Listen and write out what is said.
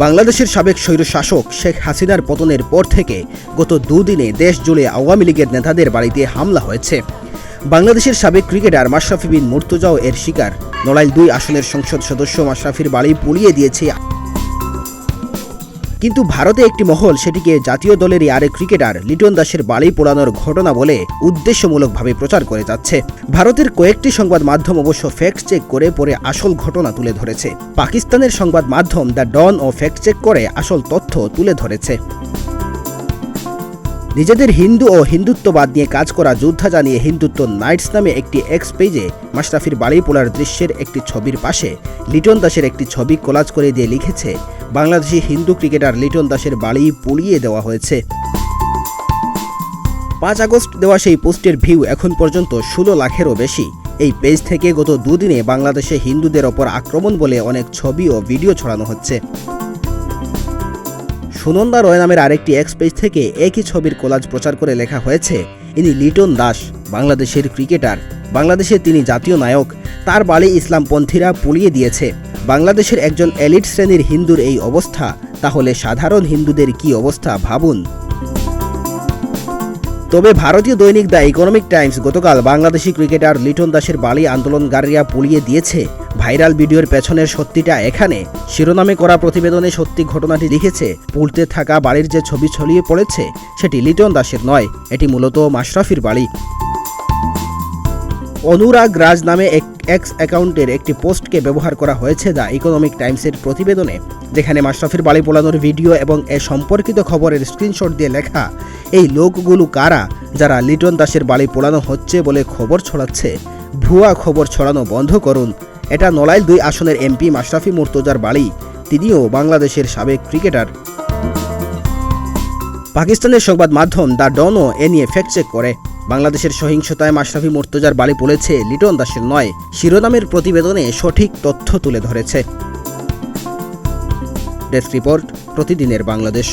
বাংলাদেশের সাবেক স্বৈরশাসক শেখ হাসিনার পতনের পর থেকে গত দুদিনে দেশ জুড়ে আওয়ামী লীগের নেতাদের বাড়িতে হামলা হয়েছে। বাংলাদেশের সাবেক ক্রিকেটার মাশরাফি বিন মুর্তজাও এর শিকার। নড়াইল ২ আসনের সংসদ সদস্য মাশরাফির বাড়ি পুড়িয়ে দিয়েছে। কিন্তু ভারতে একটি মহল সেটিকে জাতীয় দলেরই আরেক ক্রিকেটার লিটন দাসের বাড়ি পোড়ানোর ঘটনা বলে উদ্দেশ্যমূলকভাবে প্রচার করে যাচ্ছে। ভারতের কয়েকটি সংবাদ মাধ্যম অবশ্য ফ্যাক্ট চেক করে পরে আসল ঘটনা তুলে ধরেছে। পাকিস্তানের সংবাদ মাধ্যম দ্য ডন ও ফ্যাক্ট চেক করে আসল তথ্য তুলে ধরেছে। নিজেদের হিন্দু ও হিন্দুত্ববাদ নিয়ে কাজ করা যোদ্ধা জানিয়ে হিন্দুত্ব নাইটস নামে একটি এক্স পেজে মাশরাফির বাড়ি পোড়ার দৃশ্যের একটি ছবির পাশে লিটন দাসের একটি ছবি কোলাজ করে দিয়ে লিখেছে, বাংলাদেশি হিন্দু ক্রিকেটার লিটন দাসের বাড়ি পুড়িয়ে দেওয়া হয়েছে। ৫ আগস্ট দেওয়া সেই পোস্টের ভিউ এখন পর্যন্ত ১৬ লাখেরও বেশি। এই পেজ থেকে গত দুদিনে বাংলাদেশে হিন্দুদের ওপর আক্রমণ বলে অনেক ছবি ও ভিডিও ছড়ানো হচ্ছে। সুনন্দা রয় নামের আরেকটি এক্স পেজ থেকে একই ছবির কোলাজ প্রচার করে লেখা হয়েছে, ইনি লিটন দাস, বাংলাদেশের ক্রিকেটার। বাংলাদেশে তিনি জাতীয় নায়ক। তার বাড়ি ইসলামপন্থীরা পুড়িয়ে দিয়েছে। বাংলাদেশের একজন এলিট শ্রেণীর হিন্দুর এই অবস্থা, তাহলে সাধারণ হিন্দুদের কি অবস্থা ভাবুন। তবে ভারতীয় দৈনিক দ্য ইকোনমিক টাইমস গতকাল বাংলাদেশি ক্রিকেটার লিটন দাসের বাড়ি আন্দোলনকারীরা পুড়িয়ে দিয়েছে, ভাইরাল ভিডিওর পেছনের সত্যিটা এখানে শিরোনামে করা প্রতিবেদনে সত্যি ঘটনাটি লিখেছে, পুড়তে থাকা বাড়ির যে ছবি ছড়িয়ে পড়েছে সেটি লিটন দাসের নয়, এটি মূলত মাশরাফির বাড়ি। অনুরাগ রাজ নামে এক্স অ্যাকাউন্টের একটি পোস্টকে ব্যবহার করা হয়েছে দ্য ইকোনমিক টাইমসের প্রতিবেদনে, যেখানে মাশরাফির বাড়ি পোড়ানোর ভিডিও এবং এ সম্পর্কিত খবরের স্ক্রিনশট দিয়ে লেখা, এই লোকগুলো কারা যারা লিটন দাসের বাড়ি পোড়ানো হচ্ছে বলে খবর ছড়াচ্ছে? ভুয়া খবর ছড়ানো বন্ধ করুন। এটা নড়াইল ২ আসনের এমপি মাশরাফি মুর্তজার বাড়ি, তিনিও বাংলাদেশের সাবেক ক্রিকেটার। পাকিস্তানের সংবাদ মাধ্যম দ্য ডনও এ নিয়ে ফ্যাক্ট চেক করে। বাংলাদেশের সহিংসতায় মাশরাফি মুর্তজার বাড়ি পড়েছে, লিটন দাসের নয়, শিরোনামের প্রতিবেদনে সঠিক তথ্য তুলে ধরেছে। ডেস্ক রিপোর্ট, প্রতিদিনের বাংলাদেশ।